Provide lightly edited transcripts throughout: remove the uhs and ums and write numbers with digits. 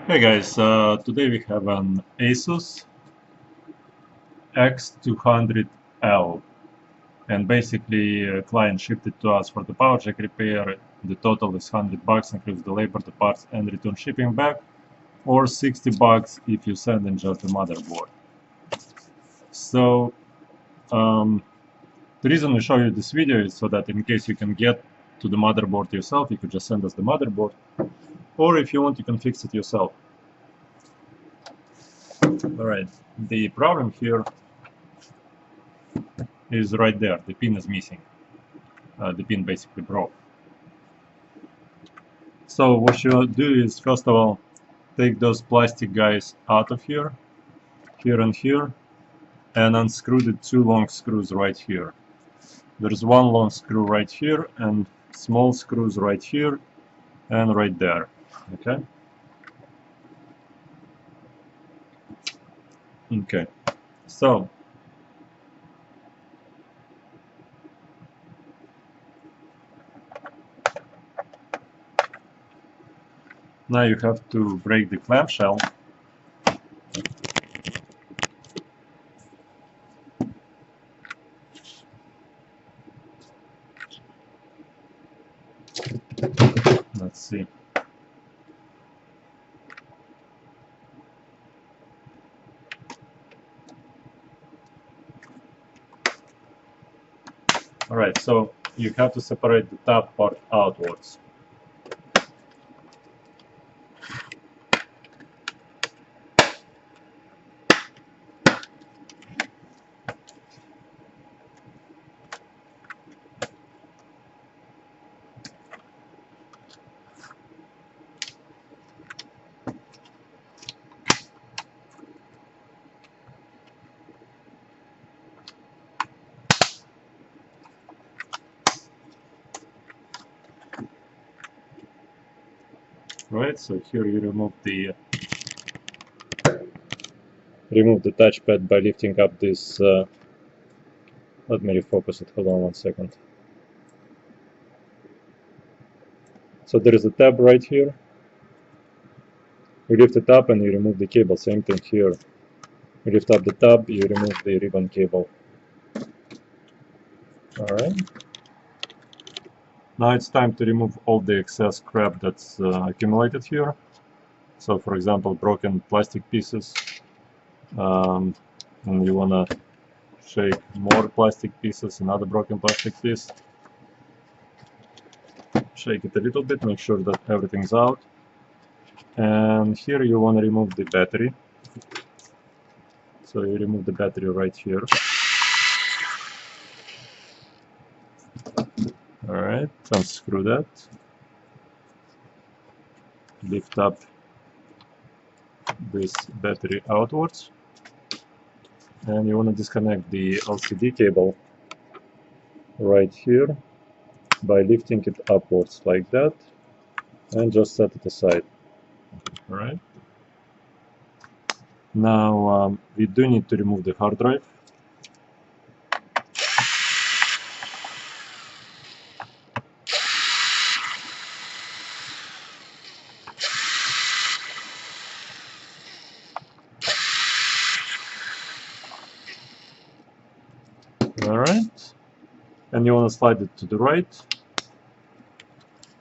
Hey guys, today we have an Asus x200l, and basically client shipped it to us for the power jack repair. The total is $100, includes the labor, the parts and return shipping back, or $60 if you send in just the motherboard. So the reason we show you this video is so that in case you can get to the motherboard yourself, you could just send us the motherboard, or if you want you can fix it yourself. Alright, the problem here is right there. The pin is missing. The pin basically broke. So what you do is, first of all, take those plastic guys out of here and here, and unscrew the two long screws right here. There's one long screw right here and small screws right here and right there. Okay. Okay. So now you have to break the clamshell. Let's see. Alright, so you have to separate the top part outwards. Right, so here you remove the touchpad by lifting up this. Let me refocus it. Hold on 1 second. So there is a tab right here. You lift it up and you remove the cable. Same thing here. You lift up the tab, you remove the ribbon cable. Alright. Now it's time to remove all the excess crap that's accumulated here. So for example, broken plastic pieces. And you wanna shake more plastic pieces, another broken plastic piece. Shake it a little bit, make sure that everything's out. And here you wanna remove the battery. So you remove the battery right here. Alright, unscrew that. Lift up this battery outwards. And you want to disconnect the LCD cable right here by lifting it upwards like that and just set it aside. Alright. Now we do need to remove the hard drive. Alright. And you want to slide it to the right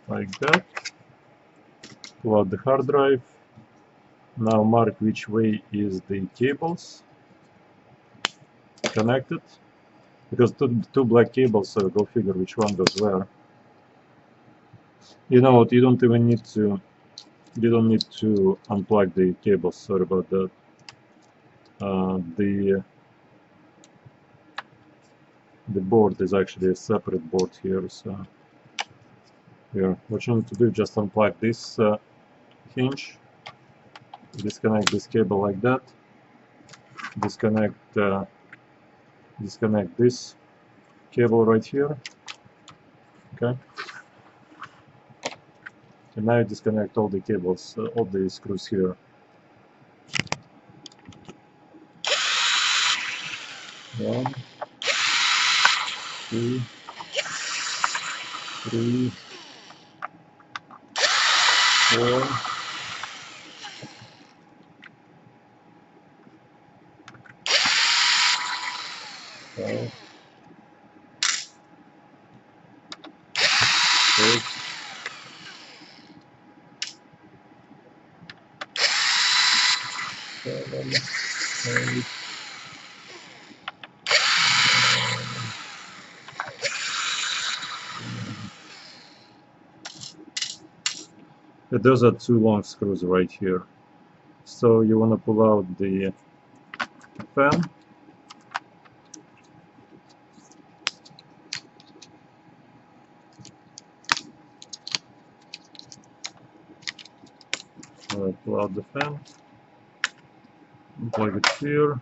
like that. Pull out the hard drive. Now mark which way is the cables connected, because two black cables, so go figure which one goes where. You know what, you don't need to unplug the cables, sorry about that. The board is actually a separate board here, so here what you need to do is just unplug this hinge, disconnect this cable like that, disconnect this cable right here. Okay, and now you disconnect all the cables, all the screws here. One, two, three, four, 7, 8. Those are 2 long screws right here. So you want to pull out the fan. Pull out the fan. Unplug it here.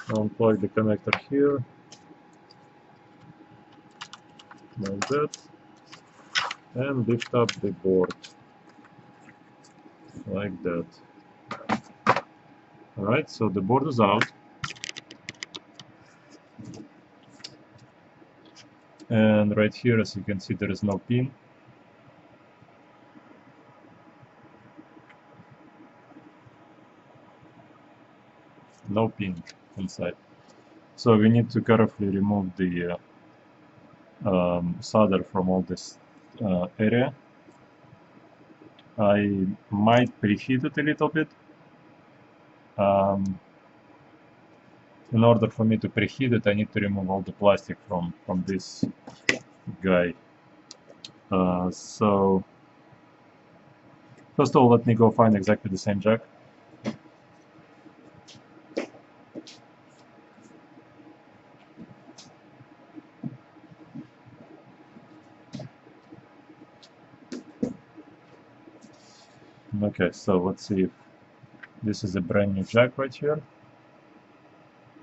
Unplug the connector here. Like that. And lift up the board. Like that. Alright, so the board is out. And right here, as you can see, there is no pin. No pin inside. So we need to carefully remove the solder from all this area. I might preheat it a little bit. In order for me to preheat it, I need to remove all the plastic from this guy. So first of all, let me go find exactly the same jack. Okay, so let's see if this is a brand new jack right here.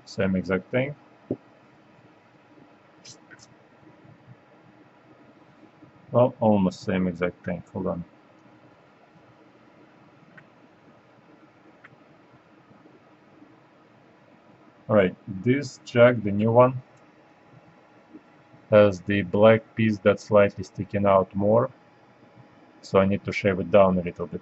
Same exact thing. Well, almost same exact thing. Hold on. Alright, this jack, the new one, has the black piece that's slightly sticking out more. So I need to shave it down a little bit.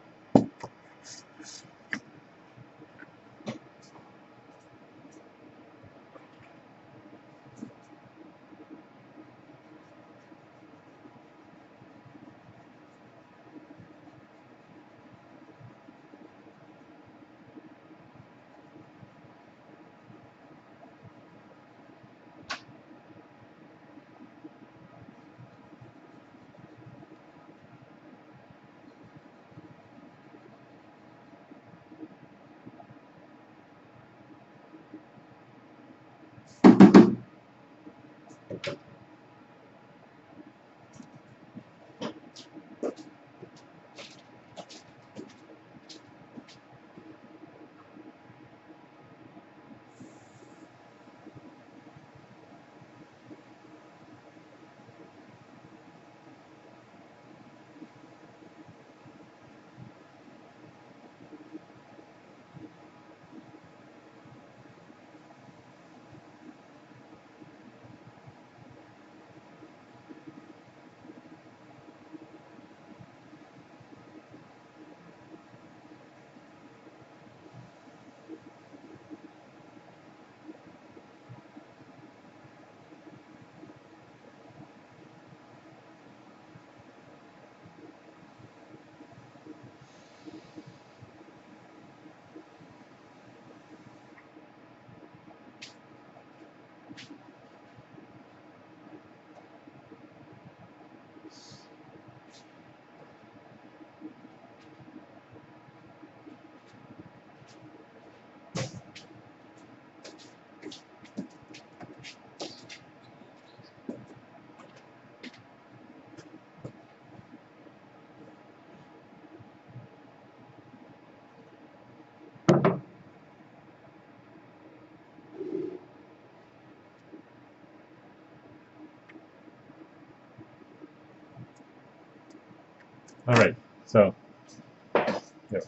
Alright, so yeah.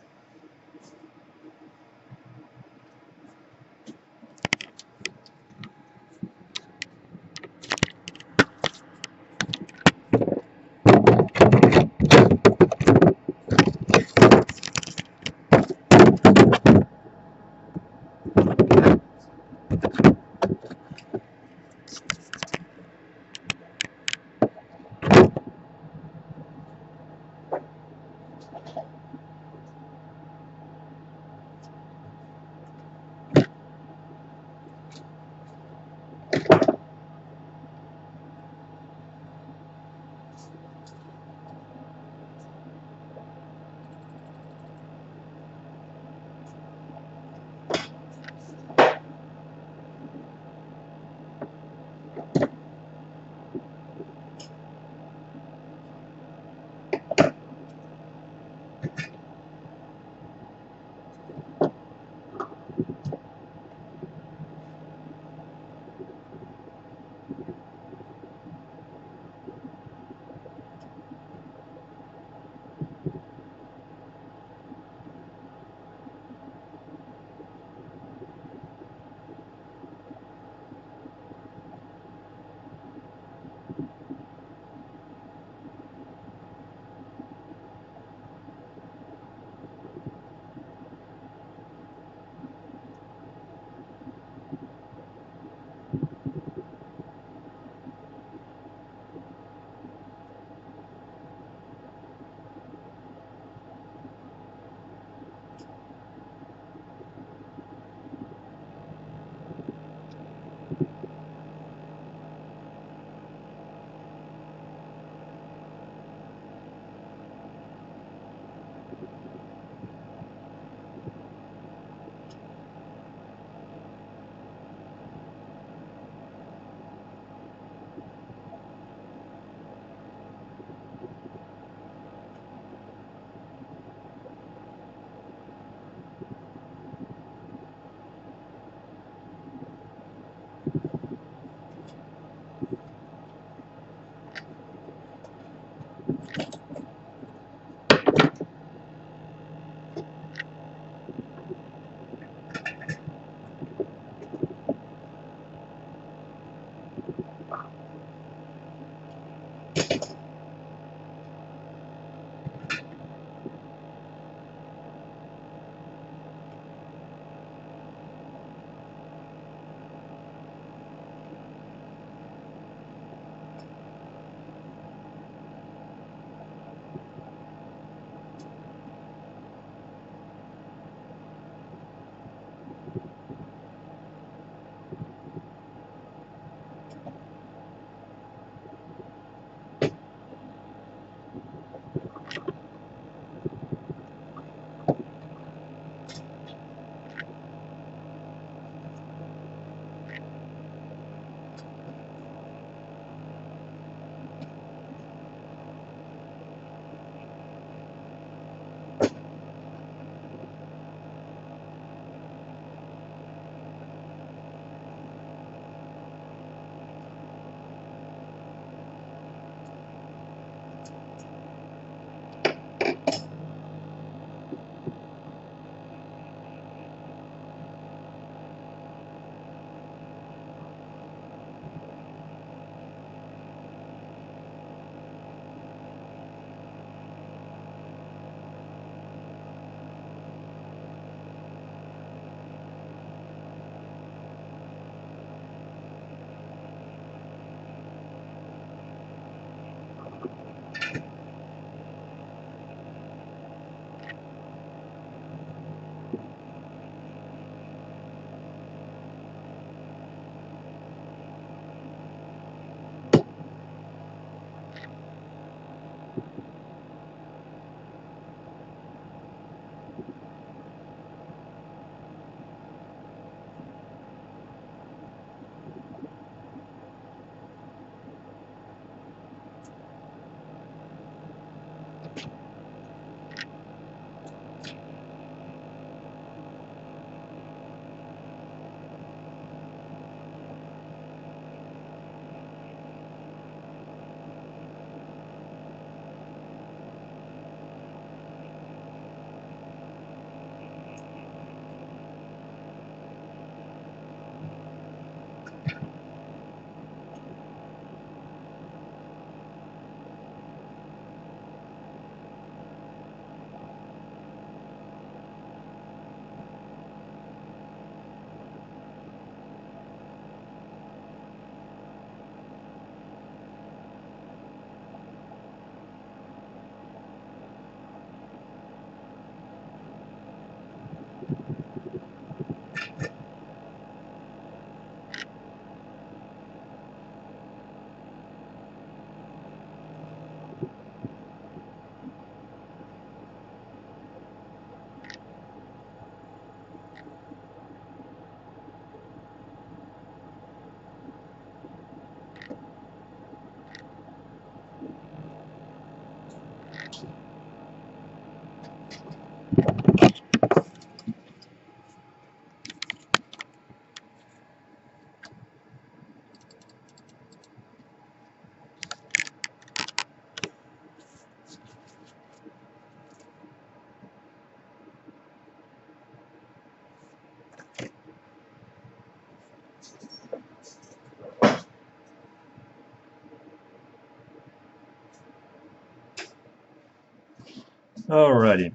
Alrighty,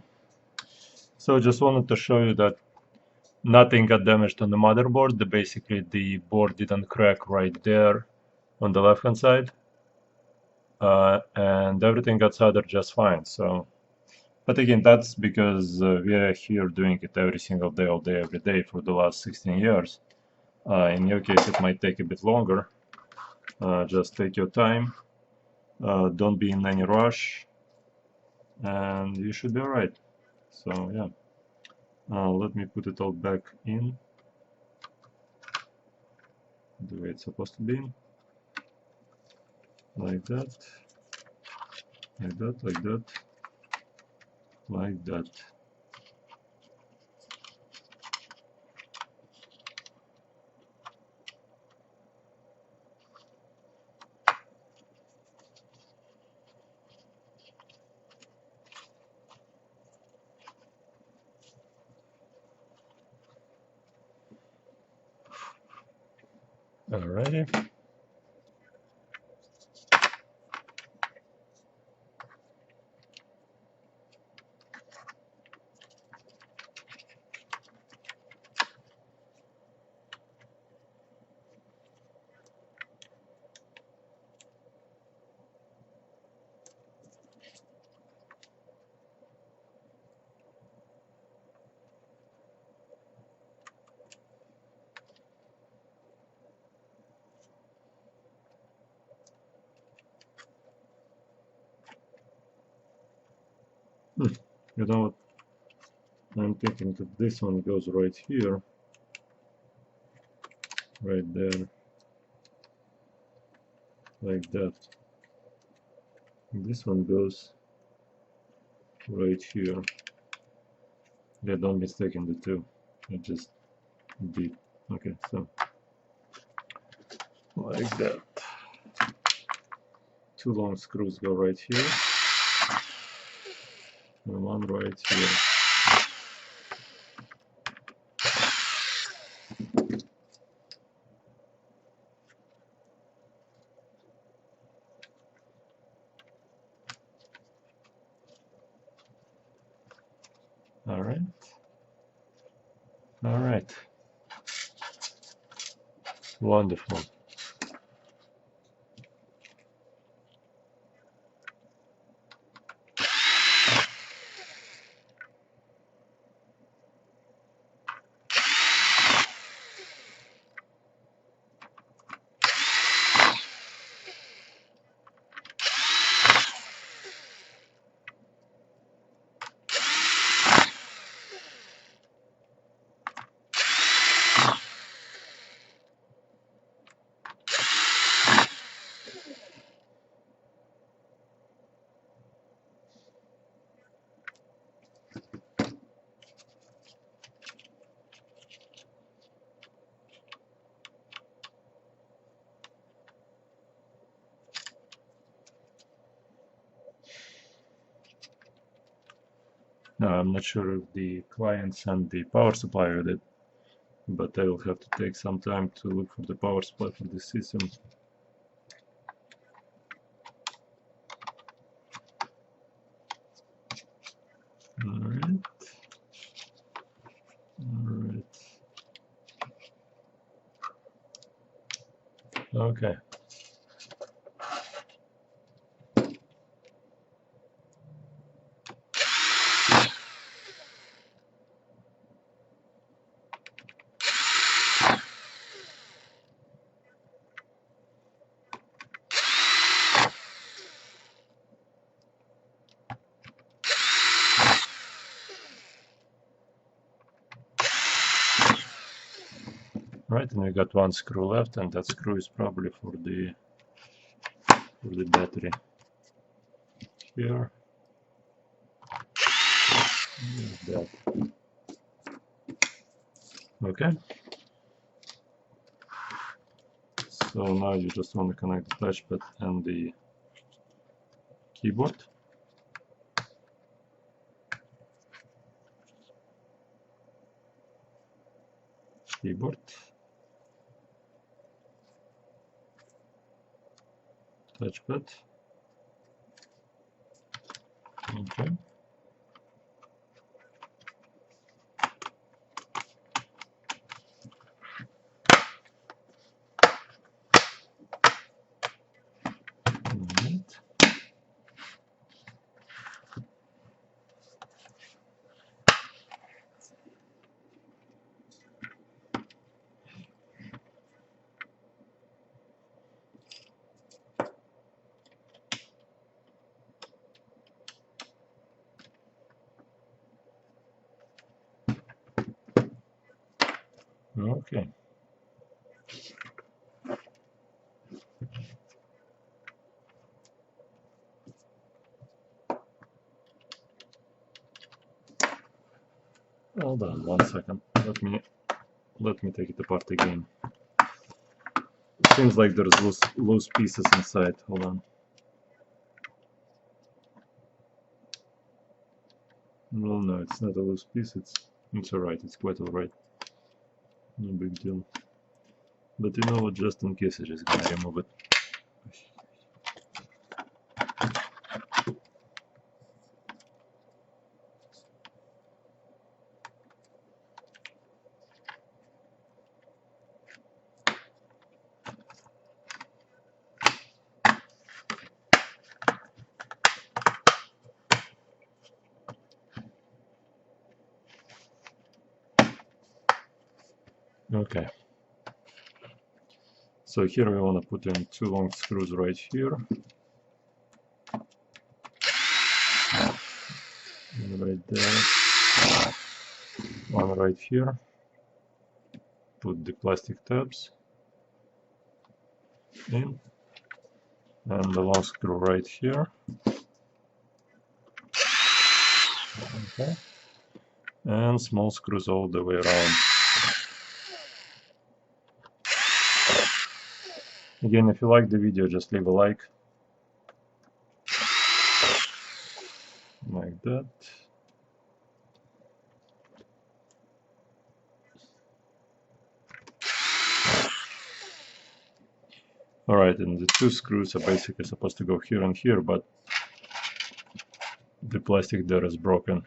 so just wanted to show you that nothing got damaged on the motherboard. Basically, the board didn't crack right there on the left hand side, and everything got soldered just fine. So, but again, that's because we are here doing it every single day, all day, every day for the last 16 years. In your case, it might take a bit longer. Just take your time. Don't be in any rush, and you should be alright. So yeah, let me put it all back in the way it's supposed to be, like that, like that, like that, like that. Alrighty. You know what? I'm thinking that this one goes right here, right there, like that. This one goes right here. Yeah, don't mistake the two. I just did. Okay, so like that. Two long screws go right here, and one right here. Alright. Alright. Wonderful. No, I'm not sure if the client sent the power supply with it, but I will have to take some time to look for the power supply for this system. Alright. Alright. Okay. Right, and we got one screw left, and that screw is probably for the battery. Here. that. Okay. So now you just want to connect the touchpad and the keyboard. Touchpad. Okay. Right. Okay. Hold on 1 second. Let me take it apart again. Seems like there's loose pieces inside. Hold on. Well, no, it's not a loose piece. It's alright. It's quite alright. No big deal. But you know what? Just in case, I'm just gonna remove it. Okay. So here we want to put in 2 long screws right here. One right there. One right here. Put the plastic tabs in. And the long screw right here. Okay. And small screws all the way around. Again, if you like the video, just leave a like. Like that. Alright, and the 2 screws are basically supposed to go here and here, but the plastic there is broken,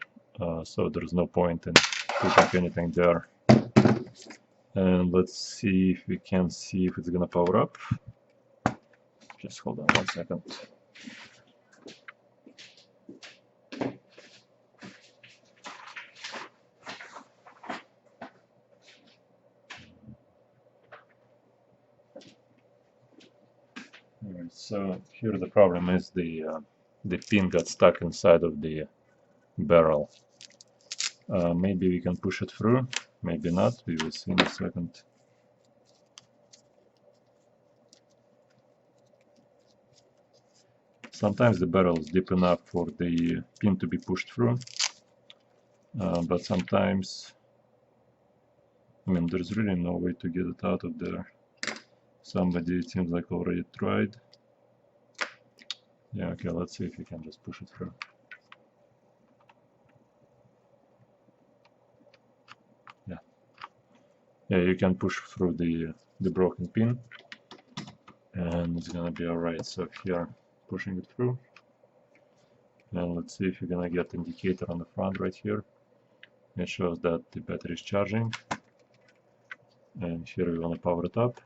so there's no point in putting anything there. And let's see if we can see if it's gonna power up. Just hold on 1 second. Alright, so here the problem is the pin got stuck inside of the barrel. Maybe we can push it through, maybe not, we will see in a second. Sometimes the barrel is deep enough for the pin to be pushed through, but sometimes, I mean, there's really no way to get it out of there. Somebody, it seems like, already tried. Yeah, okay, let's see if we can just push it through. Yeah, you can push through the broken pin, and it's gonna be alright. So here, pushing it through, and let's see if you're gonna get indicator on the front right here. It shows that the battery is charging, and here we want to power it up,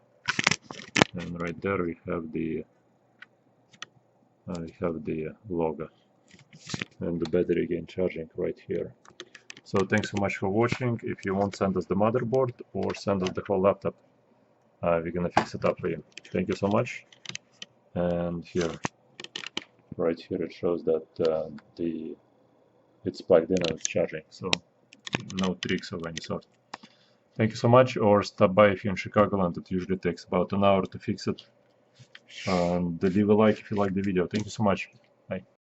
and right there we have the logo, and the battery again charging right here. So thanks so much for watching. If you want, send us the motherboard or send us the whole laptop. We're gonna fix it up for you. Thank you so much. And here, right here, it shows that it's plugged in and it's charging. So no tricks of any sort. Thank you so much. Or stop by if you're in Chicagoland. It usually takes about an hour to fix it. And leave a like if you like the video. Thank you so much.